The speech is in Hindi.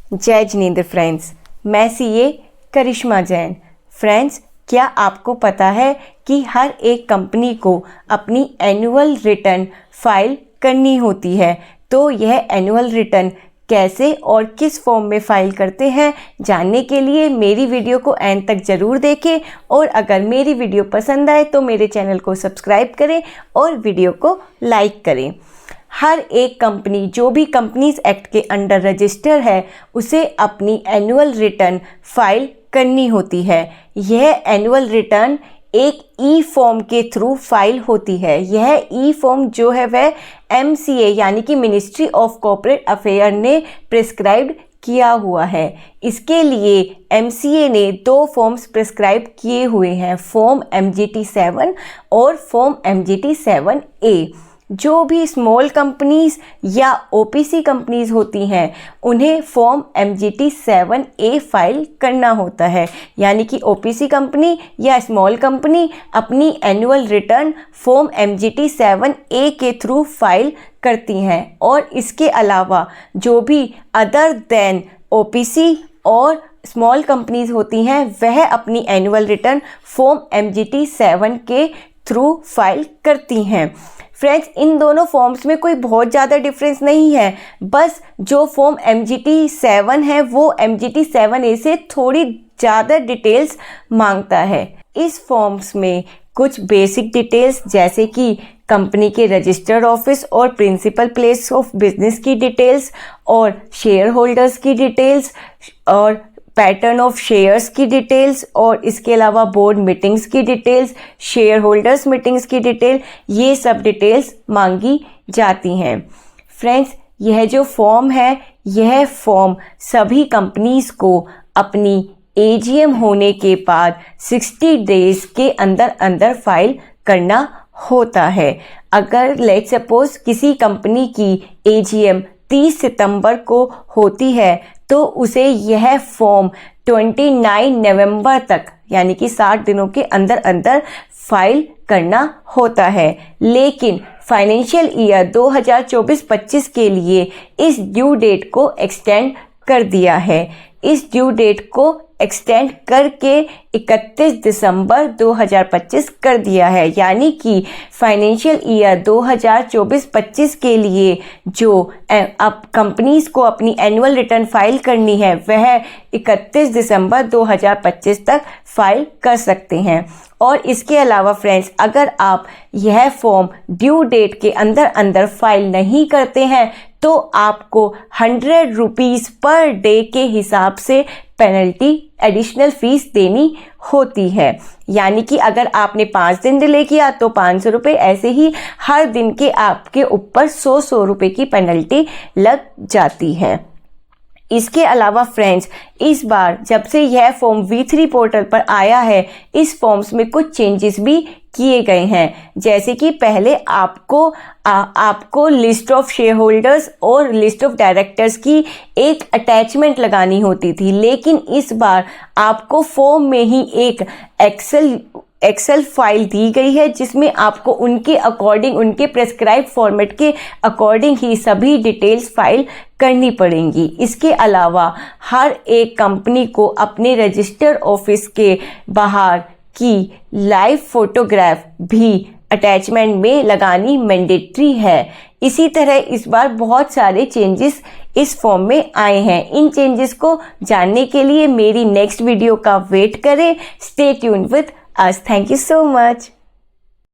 जय जिनेंद्र फ्रेंड्स, मैं सीए करिश्मा जैन। फ्रेंड्स, क्या आपको पता है कि हर एक कंपनी को अपनी एनुअल रिटर्न फाइल करनी होती है। तो यह एनुअल रिटर्न कैसे और किस फॉर्म में फ़ाइल करते हैं, जानने के लिए मेरी वीडियो को एंड तक ज़रूर देखें। और अगर मेरी वीडियो पसंद आए तो मेरे चैनल को सब्सक्राइब करें और वीडियो को लाइक करें। हर एक कंपनी जो भी कंपनीज एक्ट के अंडर रजिस्टर है उसे अपनी एनुअल रिटर्न फाइल करनी होती है। यह एनुअल रिटर्न एक ई फॉर्म के थ्रू फाइल होती है। यह ई फॉर्म जो है वह MCA यानी कि मिनिस्ट्री ऑफ कॉर्पोरेट अफेयर ने प्रिस्क्राइब्ड किया हुआ है। इसके लिए MCA ने 2 फॉर्म्स प्रिस्क्राइब किए हुए हैं, फॉर्म MGT 7 और फॉर्म MGT 7A। जो भी स्मॉल कंपनीज या OPC कंपनीज होती हैं उन्हें फॉर्म MGT 7A फाइल करना होता है। यानी कि OPC कंपनी या स्मॉल कंपनी अपनी annual return form MGT 7A के थ्रू फाइल करती हैं। और इसके अलावा जो भी अदर देन OPC और स्मॉल कंपनीज होती हैं वह अपनी एनुअल रिटर्न फॉर्म MGT 7 के थ्रू फाइल करती हैं। फ्रेंड्स, इन दोनों फॉर्म्स में कोई बहुत ज़्यादा डिफरेंस नहीं है, बस जो फॉर्म MGT 7 है वो MGT 7A से थोड़ी ज़्यादा डिटेल्स मांगता है। इस फॉर्म्स में कुछ बेसिक डिटेल्स जैसे कि कंपनी के रजिस्टर्ड ऑफिस और प्रिंसिपल प्लेस ऑफ बिजनेस की डिटेल्स और शेयर होल्डर्स की डिटेल्स और पैटर्न ऑफ शेयर्स की डिटेल्स और इसके अलावा बोर्ड मीटिंग्स की डिटेल्स, शेयर होल्डर्स मीटिंग्स की डिटेल, ये सब डिटेल्स मांगी जाती हैं। फ्रेंड्स, यह जो फॉर्म है यह फॉर्म सभी कंपनीज को अपनी AGM होने के बाद 60 डेज के अंदर फाइल करना होता है। अगर लेट्स सपोज किसी कंपनी की AGM 30 सितंबर को होती है तो उसे यह फॉर्म 29 नवंबर तक यानी कि 60 दिनों के अंदर फाइल करना होता है। लेकिन फाइनेंशियल ईयर 2024-25 के लिए इस ड्यू डेट को एक्सटेंड कर दिया है। इस ड्यू डेट को एक्सटेंड करके 31 दिसंबर 2025 कर दिया है। यानी कि फाइनेंशियल ईयर 2024-25 के लिए जो अब कंपनीज को अपनी एनुअल रिटर्न फाइल करनी है वह 31 दिसंबर 2025 तक फाइल कर सकते हैं। और इसके अलावा फ्रेंड्स, अगर आप यह फॉर्म ड्यू डेट के अंदर फाइल नहीं करते हैं तो आपको 100 रुपीज़ पर डे के हिसाब से पेनल्टी एडिशनल फीस देनी होती है। यानी कि अगर आपने 5 दिन डिले किया तो 500 रुपये, ऐसे ही हर दिन के आपके ऊपर 100 रुपये की पेनल्टी लग जाती है। इसके अलावा फ्रेंड्स, इस बार जब से यह फॉर्म V3 पोर्टल पर आया है इस फॉर्म्स में कुछ चेंजेस भी किए गए हैं। जैसे कि पहले आपको लिस्ट ऑफ शेयर होल्डर्स और लिस्ट ऑफ डायरेक्टर्स की एक अटैचमेंट लगानी होती थी, लेकिन इस बार आपको फॉर्म में ही एक एक्सेल फाइल दी गई है जिसमें आपको उनके अकॉर्डिंग, उनके प्रेस्क्राइब फॉर्मेट के अकॉर्डिंग ही सभी डिटेल्स फाइल करनी पड़ेंगी। इसके अलावा हर एक कंपनी को अपने रजिस्टर्ड ऑफिस के बाहर की लाइव फोटोग्राफ भी अटैचमेंट में लगानी मैंडेटरी है। इसी तरह इस बार बहुत सारे चेंजेस इस फॉर्म में आए हैं। इन चेंजेस को जानने के लिए मेरी नेक्स्ट वीडियो का वेट करें। Stay tuned with us. Thank you so much.